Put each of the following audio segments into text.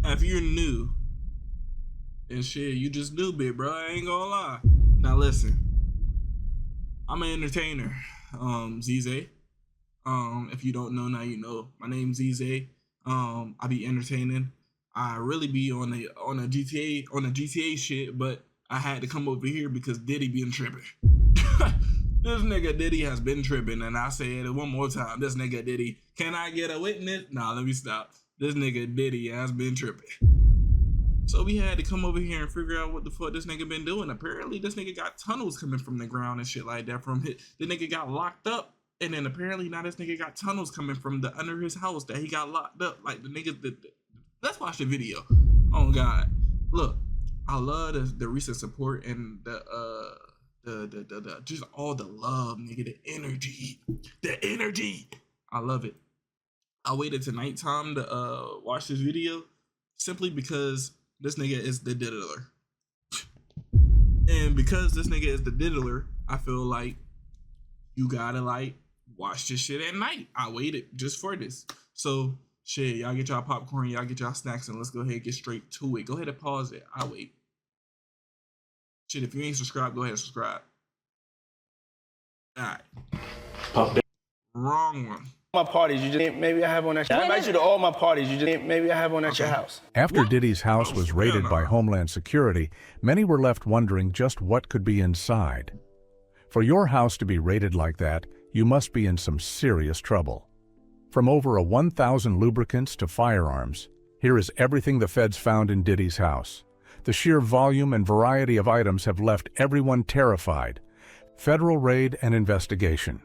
If you're new and shit, you just new, bit, bro. I ain't gonna lie. Now listen, I'm an entertainer, zZay. If you don't know, now you know. My name's zZay. I be entertaining. I really be on a GTA shit, but I had to come over here because Diddy been tripping. This nigga Diddy has been tripping, and I say it one more time. This nigga Diddy, can I get a witness? Nah, let me stop. This nigga Diddy has been tripping. So we had to come over here and figure out what the fuck this nigga been doing. Apparently, this nigga got tunnels coming from the ground and shit like that. The nigga got locked up, and then apparently now this nigga got tunnels coming from the under his house that he got locked up. Like the nigga, let's watch the video. Oh God, look, I love the recent support and the just all the love, nigga, the energy. I love it. I waited to nighttime to watch this video simply because this nigga is the diddler. And because this nigga is the diddler, I feel like you gotta like watch this shit at night. I waited just for this. So shit, y'all get y'all popcorn, y'all get y'all snacks, and let's go ahead and get straight to it. Go ahead and pause it. I'll wait. Shit, if you ain't subscribed, go ahead and subscribe. Alright. Wrong one. My parties, you just maybe I have one at your house. I invite you to all my parties, you just maybe I have one at your house. After Diddy's house was raided by Homeland Security, many were left wondering just what could be inside. For your house to be raided like that, you must be in some serious trouble. From over 1,000 lubricants to firearms, here is everything the feds found in Diddy's house. The sheer volume and variety of items have left everyone terrified. Federal raid and investigation.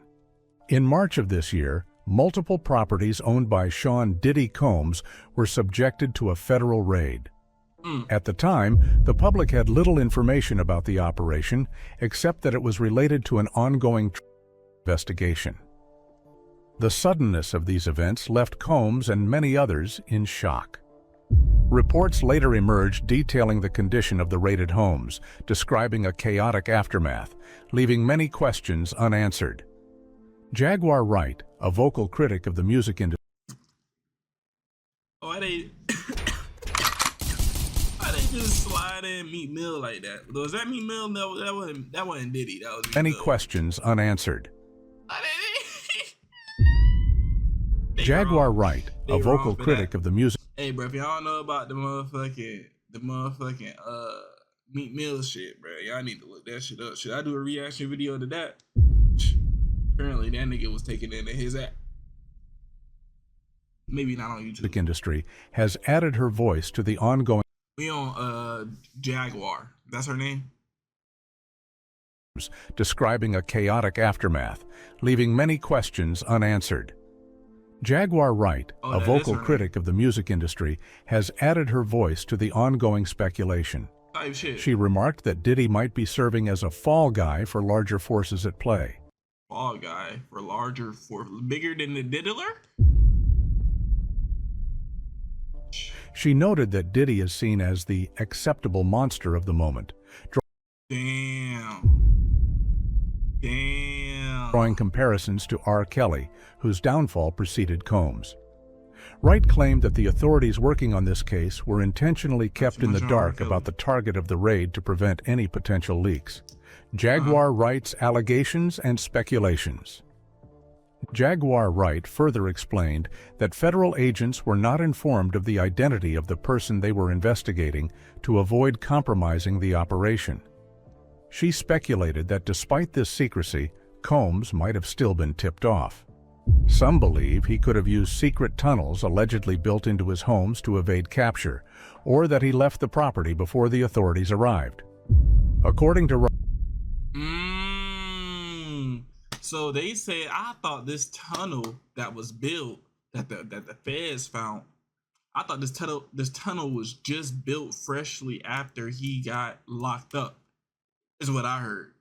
In March of this year, multiple properties owned by Sean Diddy Combs were subjected to a federal raid. At the time, the public had little information about the operation, except that it was related to an ongoing investigation. The suddenness of these events left Combs and many others in shock. Reports later emerged detailing the condition of the raided homes, describing a chaotic aftermath, leaving many questions unanswered. Jaguar Wright, a vocal critic of the music industry. Why they just slide in Meek Mill like that? Was that Meek Mill? No, that wasn't Diddy. That was Meek Many Mill. Questions unanswered. Jaguar Wright, a vocal critic of the music. Hey, bro, if y'all know about the motherfucking Meek Mill shit, bro, y'all need to look that shit up. Should I do a reaction video to that? Apparently, that nigga was taken into his act. Maybe not on YouTube. Music industry has added her voice to the ongoing. We on Jaguar. That's her name. Describing a chaotic aftermath, leaving many questions unanswered. Jaguar Wright, a vocal critic of the music industry, has added her voice to the ongoing speculation. She remarked that Diddy might be serving as a fall guy for larger forces at play. Fall guy for bigger than the diddler? She noted that Diddy is seen as the acceptable monster of the moment. Drawing comparisons to R. Kelly, whose downfall preceded Combs. Wright claimed that the authorities working on this case were intentionally kept in the dark about the target of the raid to prevent any potential leaks. Jaguar Wright's allegations and speculations. Jaguar Wright further explained that federal agents were not informed of the identity of the person they were investigating to avoid compromising the operation. She speculated that despite this secrecy, Combs might have still been tipped off. Some believe he could have used secret tunnels allegedly built into his homes to evade capture, or that he left the property before the authorities arrived. According to So they said, I thought this tunnel that was built, that the feds found, I thought this tunnel was just built freshly after he got locked up, is what I heard.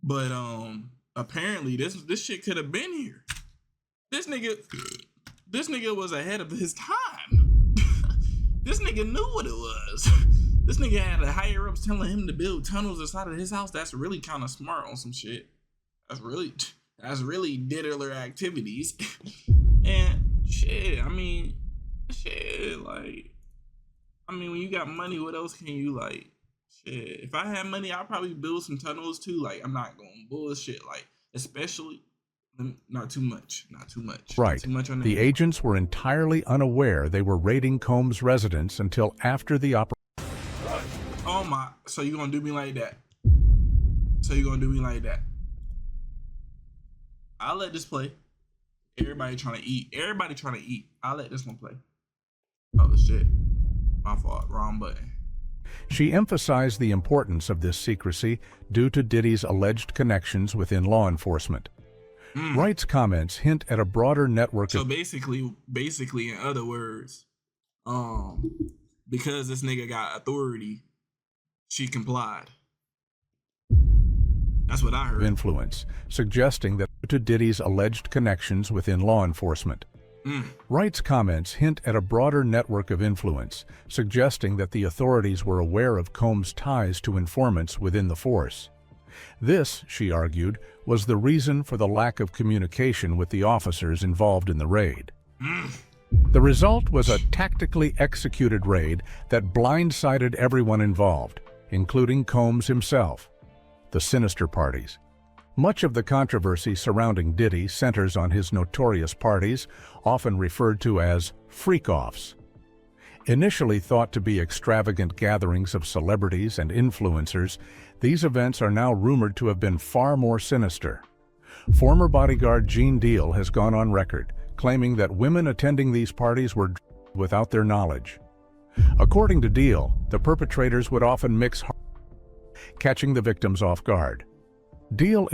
But apparently this shit could have been here. This nigga was ahead of his time. This nigga knew what it was. This nigga had the higher ups telling him to build tunnels inside of his house. That's really kind of smart on some shit. That's That's really diddler activities. And shit, I mean, like, when you got money, what else can you, like, shit. If I had money, I'd probably build some tunnels too. Like, I'm not going bullshit. Like, especially, not too much. Right. Not too much on The agents were entirely unaware they were raiding Combs' residence until after the operation. Oh my, so you gonna do me like that? I'll let this play. Everybody trying to eat. I'll let this one play. Oh shit. My fault. Wrong button. She emphasized the importance of this secrecy due to Diddy's alleged connections within law enforcement. Wright's comments hint at a broader network of... So basically, in other words, because this nigga got authority, she complied. That's what I heard. Influence, suggesting that due to Diddy's alleged connections within law enforcement. Wright's comments hint at a broader network of influence, suggesting that the authorities were aware of Combs' ties to informants within the force. This, she argued, was the reason for the lack of communication with the officers involved in the raid. The result was a tactically executed raid that blindsided everyone involved, including Combs himself. The sinister parties. Much of the controversy surrounding Diddy centers on his notorious parties, often referred to as freak-offs. Initially thought to be extravagant gatherings of celebrities and influencers, these events are now rumored to have been far more sinister. Former bodyguard Gene Deal has gone on record, claiming that women attending these parties were without their knowledge. According to Deal, the perpetrators would often mix, catching the victims off guard. Deal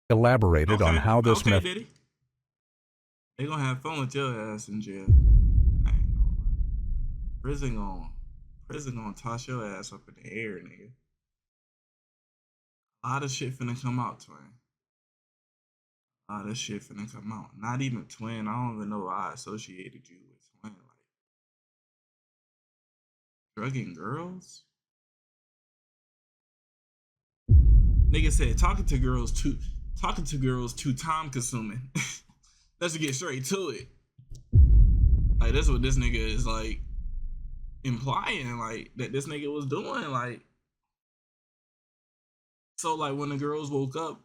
elaborated on how this method. Diddy. They gonna have fun with your ass in jail. I ain't gonna lie. Prison gonna toss your ass up in the air, nigga. A lot of shit finna come out, twin. Not even twin. I don't even know why I associated you with twin. Like, drugging girls? Nigga said talking to girls too time consuming. Let's get straight to it. Like, that's what this nigga is like implying, like, that this nigga was doing. Like, so like when the girls woke up,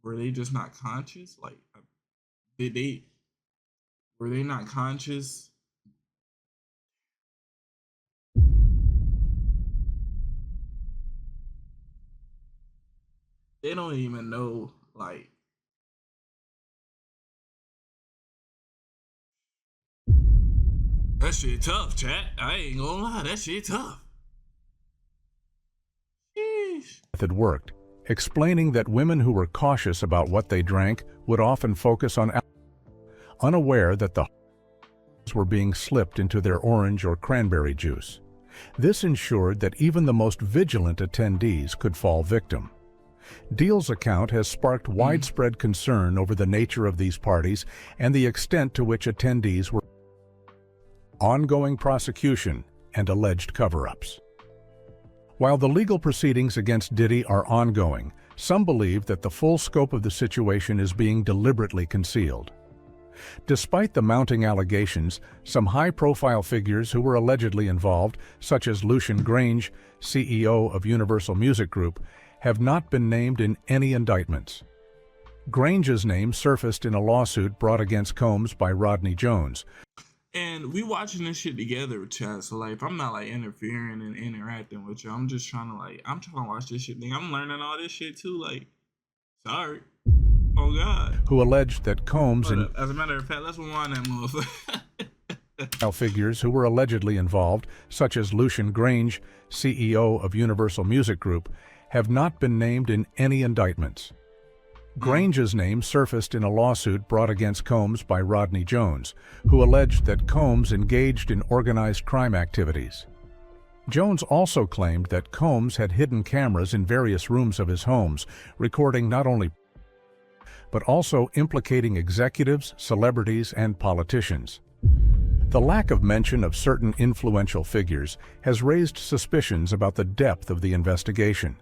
were they just not conscious? Like, were they not conscious? They don't even know, like, that shit tough, chat. I ain't gonna lie, that shit tough. Sheesh. Method worked, explaining that women who were cautious about what they drank would often focus on alcohol, unaware that the were being slipped into their orange or cranberry juice. This ensured that even the most vigilant attendees could fall victim. Deal's account has sparked widespread concern over the nature of these parties and the extent to which attendees were ongoing prosecution and alleged cover-ups. While the legal proceedings against Diddy are ongoing, some believe that the full scope of the situation is being deliberately concealed. Despite the mounting allegations, some high-profile figures who were allegedly involved, such as Lucian Grange, CEO of Universal Music Group, have not been named in any indictments. Grange's name surfaced in a lawsuit brought against Combs by Rodney Jones. And we watching this shit together, chat. So like, if I'm not like interfering and interacting with you, I'm just trying to watch this shit. I'm learning all this shit too. Like, sorry. Oh God. Who alleged that Combs and, as a matter of fact, let's rewind that motherfucker. Figures who were allegedly involved, such as Lucian Grange, CEO of Universal Music Group, have not been named in any indictments. Grange's name surfaced in a lawsuit brought against Combs by Rodney Jones, who alleged that Combs engaged in organized crime activities. Jones also claimed that Combs had hidden cameras in various rooms of his homes, recording not only but also implicating executives, celebrities, and politicians. The lack of mention of certain influential figures has raised suspicions about the depth of the investigation.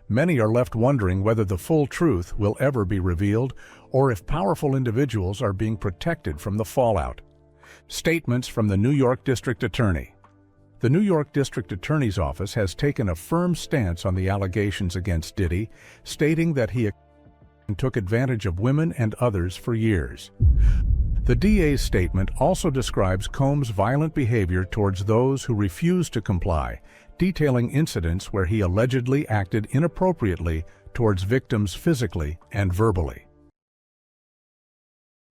Many are left wondering whether the full truth will ever be revealed or if powerful individuals are being protected from the fallout. Statements from the New York District Attorney. The New York District Attorney's Office has taken a firm stance on the allegations against Diddy, stating that he took advantage of women and others for years. The DA's statement also describes Combs' violent behavior towards those who refused to comply, detailing incidents where he allegedly acted inappropriately towards victims physically and verbally.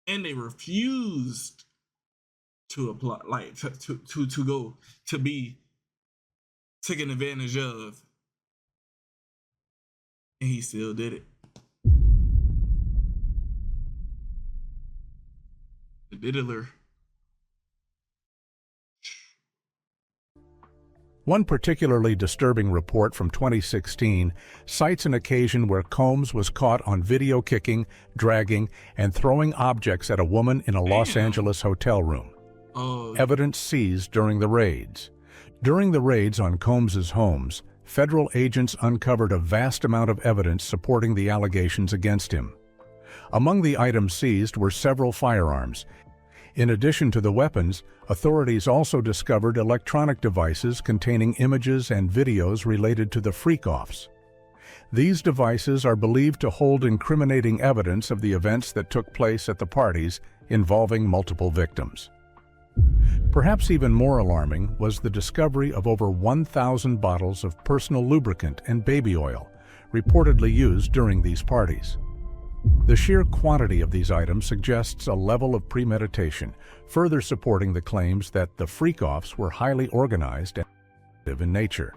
And they refused to apply, like to be taken advantage of, and he still did it. The diddler. One particularly disturbing report from 2016 cites an occasion where Combs was caught on video kicking, dragging, and throwing objects at a woman in a Los Angeles hotel room. Evidence seized during the raids. During the raids on Combs's homes, federal agents uncovered a vast amount of evidence supporting the allegations against him. Among the items seized were several firearms. In addition to the weapons, authorities also discovered electronic devices containing images and videos related to the freak-offs. These devices are believed to hold incriminating evidence of the events that took place at the parties involving multiple victims. Perhaps even more alarming was the discovery of over 1,000 bottles of personal lubricant and baby oil, reportedly used during these parties. The sheer quantity of these items suggests a level of premeditation, further supporting the claims that the freak-offs were highly organized and active in nature.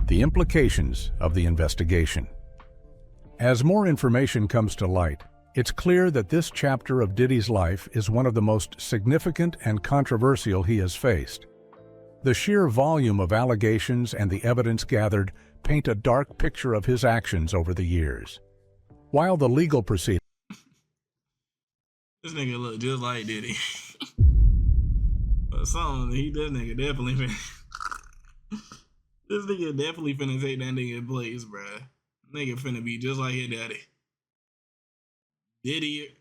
The implications of the investigation. As more information comes to light, it's clear that this chapter of Diddy's life is one of the most significant and controversial he has faced. The sheer volume of allegations and the evidence gathered paint a dark picture of his actions over the years. While the legal proceedings... This nigga look just like Diddy. But this nigga definitely finna... This nigga definitely finna take that nigga place, bruh. Nigga finna be just like his daddy. Diddy...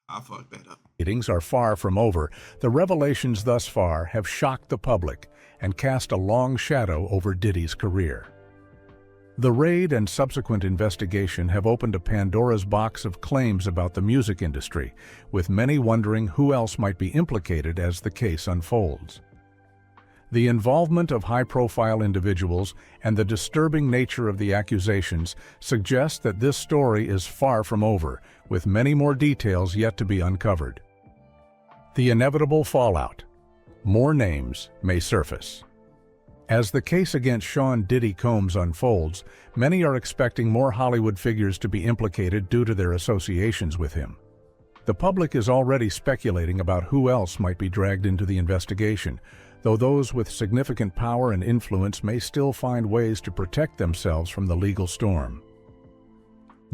I fucked that up. Proceedings are far from over. The revelations thus far have shocked the public and cast a long shadow over Diddy's career. The raid and subsequent investigation have opened a Pandora's box of claims about the music industry, with many wondering who else might be implicated as the case unfolds. The involvement of high-profile individuals and the disturbing nature of the accusations suggest that this story is far from over, with many more details yet to be uncovered. The inevitable fallout. More names may surface. As the case against Sean Diddy Combs unfolds, many are expecting more Hollywood figures to be implicated due to their associations with him. The public is already speculating about who else might be dragged into the investigation, though those with significant power and influence may still find ways to protect themselves from the legal storm.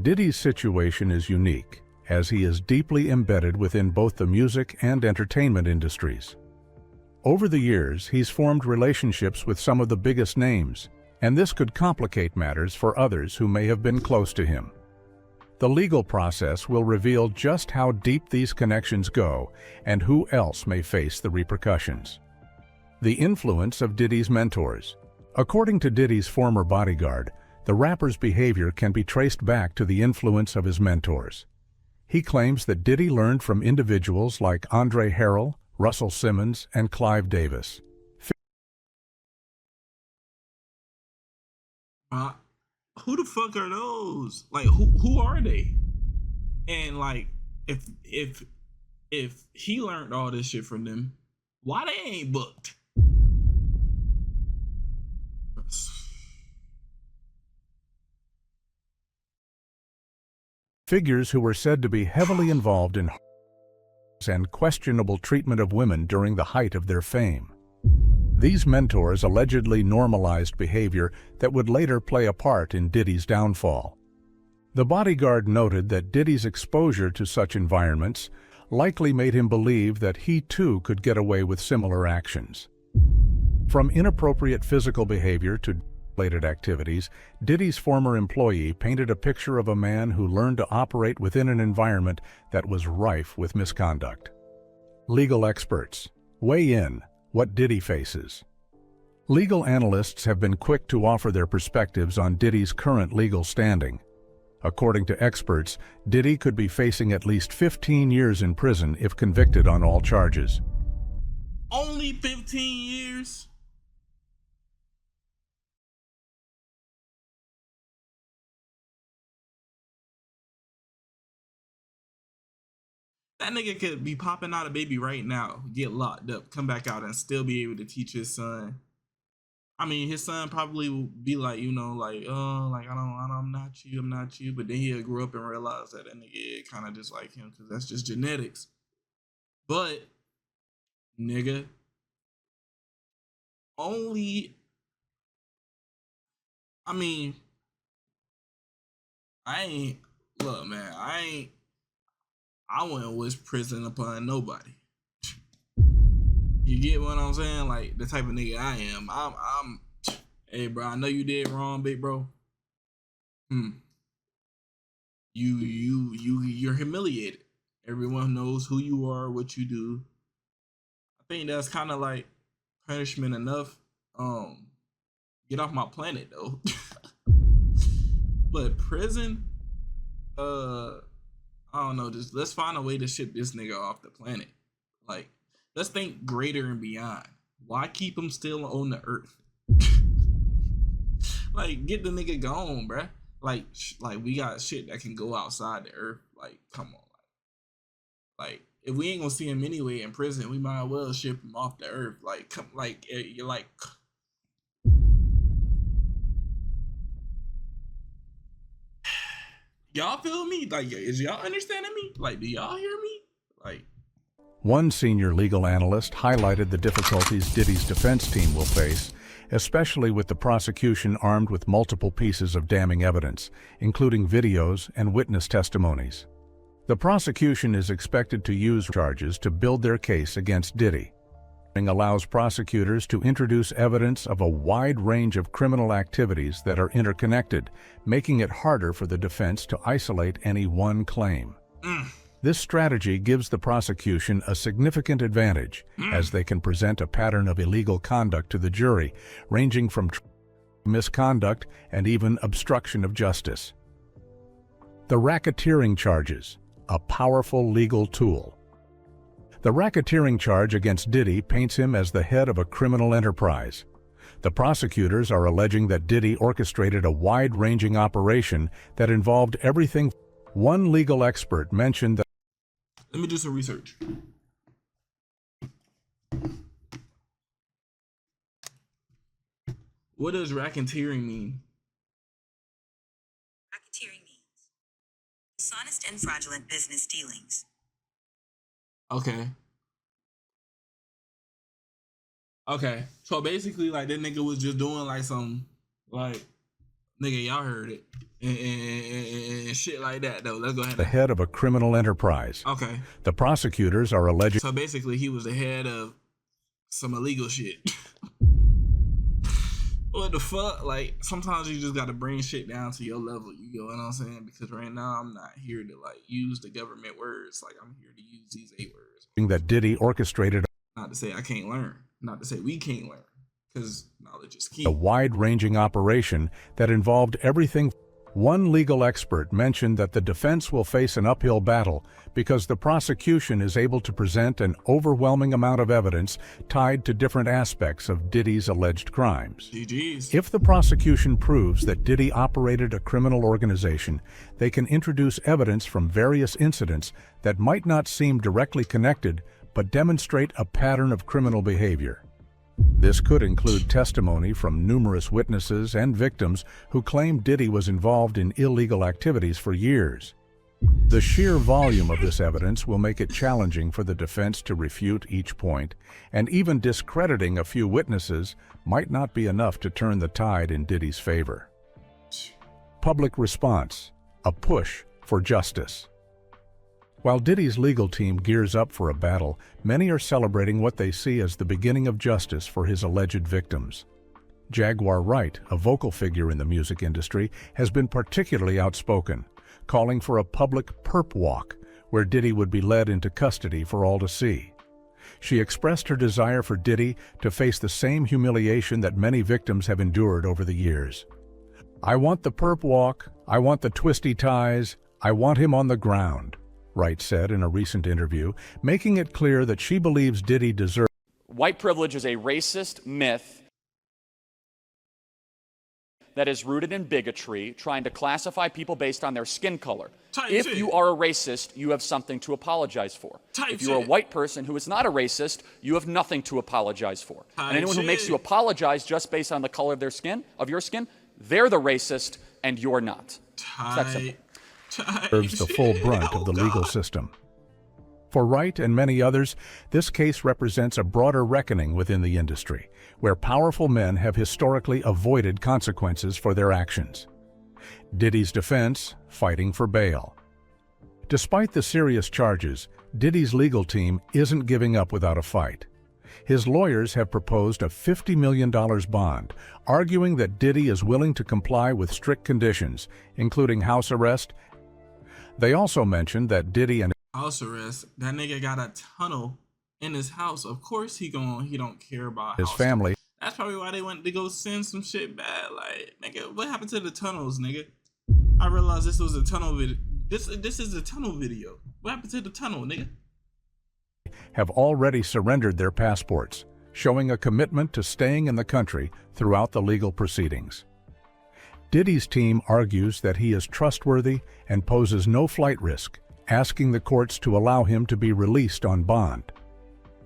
Diddy's situation is unique, as he is deeply embedded within both the music and entertainment industries. Over the years, he's formed relationships with some of the biggest names, and this could complicate matters for others who may have been close to him. The legal process will reveal just how deep these connections go and who else may face the repercussions. The influence of Diddy's mentors. According to Diddy's former bodyguard, the rapper's behavior can be traced back to the influence of his mentors. He claims that Diddy learned from individuals like Andre Harrell, Russell Simmons, and Clive Davis. Who the fuck are those? Like, who are they? And like, if he learned all this shit from them, why they ain't booked? Figures who were said to be heavily involved in and questionable treatment of women during the height of their fame. These mentors allegedly normalized behavior that would later play a part in Diddy's downfall. The bodyguard noted that Diddy's exposure to such environments likely made him believe that he too could get away with similar actions. From inappropriate physical behavior to related activities, Diddy's former employee painted a picture of a man who learned to operate within an environment that was rife with misconduct. Legal experts, weigh in what Diddy faces. Legal analysts have been quick to offer their perspectives on Diddy's current legal standing. According to experts, Diddy could be facing at least 15 years in prison if convicted on all charges. Only 15 years? That nigga could be popping out a baby right now, get locked up, come back out, and still be able to teach his son. I mean, his son probably will be like, you know, like, oh, like, I'm not you. But then he'll grow up and realize that nigga kind of just like him, because that's just genetics. But, nigga, only, I mean, look, man, I wouldn't wish prison upon nobody. You get what I'm saying? Like, the type of nigga I am. I'm hey, bro, I know you did wrong, big bro. You're humiliated. Everyone knows who you are, what you do. I think that's kind of like punishment enough. Get off my planet, though. But prison, I don't know, just let's find a way to ship this nigga off the planet. Like, let's think greater and beyond. Why keep him still on the earth? Like, get the nigga gone, bruh. Like we got shit that can go outside the earth. Like, come on. Like, if we ain't gonna see him anyway in prison, we might as well ship him off the earth. Like, come, like, you're like, y'all feel me? Like, is y'all understanding me? Like, do y'all hear me? Like, one senior legal analyst highlighted the difficulties Diddy's defense team will face, especially with the prosecution armed with multiple pieces of damning evidence, including videos and witness testimonies. The prosecution is expected to use charges to build their case against Diddy. It allows prosecutors to introduce evidence of a wide range of criminal activities that are interconnected, making it harder for the defense to isolate any one claim. This strategy gives the prosecution a significant advantage, as they can present a pattern of illegal conduct to the jury, ranging from misconduct and even obstruction of justice. The racketeering charges, a powerful legal tool. The racketeering charge against Diddy paints him as the head of a criminal enterprise. The prosecutors are alleging that Diddy orchestrated a wide-ranging operation that involved everything. One legal expert mentioned that. Let me do some research. What does racketeering mean? Racketeering means dishonest and fraudulent business dealings. Okay. So basically, like, that nigga was just doing like some, like, nigga, y'all heard it, and shit like that, though. Let's go ahead. The head of a criminal enterprise. Okay. The prosecutors are alleging. So basically, he was the head of some illegal shit. What the fuck? Like, sometimes you just gotta bring shit down to your level. You get what I'm saying? Because right now, I'm not here to, like, use the government words. Like, I'm here to use these 8 words. That Diddy orchestrated. Not to say I can't learn. Not to say we can't learn. Because knowledge is key. A wide-ranging operation that involved everything. One legal expert mentioned that the defense will face an uphill battle because the prosecution is able to present an overwhelming amount of evidence tied to different aspects of Diddy's alleged crimes. GG's. If the prosecution proves that Diddy operated a criminal organization, they can introduce evidence from various incidents that might not seem directly connected but demonstrate a pattern of criminal behavior. This could include testimony from numerous witnesses and victims who claim Diddy was involved in illegal activities for years. The sheer volume of this evidence will make it challenging for the defense to refute each point, and even discrediting a few witnesses might not be enough to turn the tide in Diddy's favor. Public response, a push for justice. While Diddy's legal team gears up for a battle, many are celebrating what they see as the beginning of justice for his alleged victims. Jaguar Wright, a vocal figure in the music industry, has been particularly outspoken, calling for a public perp walk, where Diddy would be led into custody for all to see. She expressed her desire for Diddy to face the same humiliation that many victims have endured over the years. "I want the perp walk, I want the twisty ties, I want him on the ground," Wright said in a recent interview, making it clear that she believes Diddy deserves. White privilege is a racist myth that is rooted in bigotry, trying to classify people based on their skin color. If you are a racist, you have something to apologize for. If you're a white person who is not a racist, you have nothing to apologize for. And anyone who makes you apologize just based on the color of their skin, they're the racist and you're not. It's that simple. Deserves the full brunt of the legal system. For Wright and many others, this case represents a broader reckoning within the industry, where powerful men have historically avoided consequences for their actions. Diddy's defense, fighting for bail. Despite the serious charges, Diddy's legal team isn't giving up without a fight. His lawyers have proposed a $50 million bond, arguing that Diddy is willing to comply with strict conditions, including house arrest. They also mentioned that Diddy and house arrest. That nigga got a tunnel in his house. Of course he don't care about his family. That's probably why they went to go send some shit back. Like, nigga, what happened to the tunnels, nigga? I realized this was a tunnel video. This is a tunnel video. What happened to the tunnel, nigga? Have already surrendered their passports, showing a commitment to staying in the country throughout the legal proceedings. Diddy's team argues that he is trustworthy and poses no flight risk, asking the courts to allow him to be released on bond.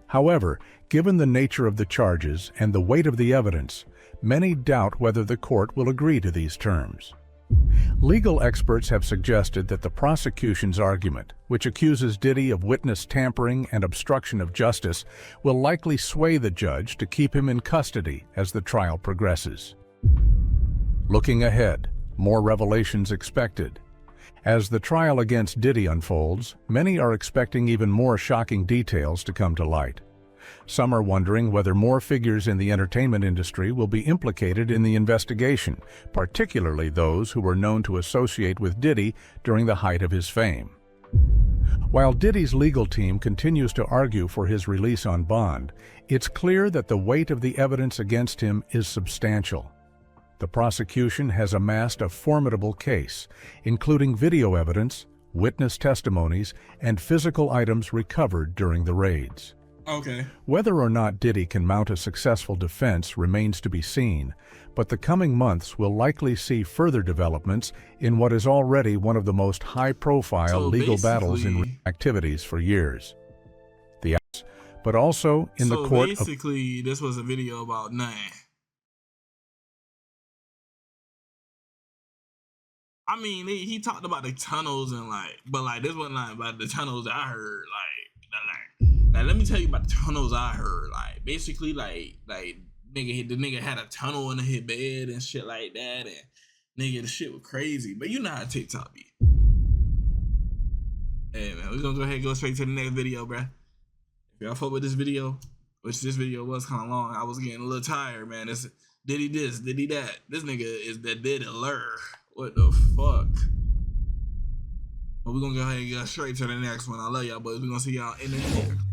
However, given the nature of the charges and the weight of the evidence, many doubt whether the court will agree to these terms. Legal experts have suggested that the prosecution's argument, which accuses Diddy of witness tampering and obstruction of justice, will likely sway the judge to keep him in custody as the trial progresses. Looking ahead, more revelations expected. As the trial against Diddy unfolds, many are expecting even more shocking details to come to light. Some are wondering whether more figures in the entertainment industry will be implicated in the investigation, particularly those who were known to associate with Diddy during the height of his fame. While Diddy's legal team continues to argue for his release on bond, it's clear that the weight of the evidence against him is substantial. The prosecution has amassed a formidable case, including video evidence, witness testimonies, and physical items recovered during the raids. Okay. Whether or not Diddy can mount a successful defense remains to be seen, but the coming months will likely see further developments in what is already one of the most high-profile legal battles in activities for years. But also in the court. Basically, this was a video about nothing. I mean, he talked about the tunnels and but this wasn't about the tunnels I heard. Like, let me tell you about the tunnels I heard. Like, basically, the nigga had a tunnel in his bed and shit like that, and nigga, the shit was crazy. But you know how TikTok be. Hey man, we're gonna go ahead and go straight to the next video, bruh. If y'all fuck with this video, which this video was kind of long, I was getting a little tired, man. It's Diddy this, Diddy that. This nigga is the diddler. What the fuck? But we're gonna go ahead and get straight to the next one. I love y'all, boys. We're gonna see y'all in the next.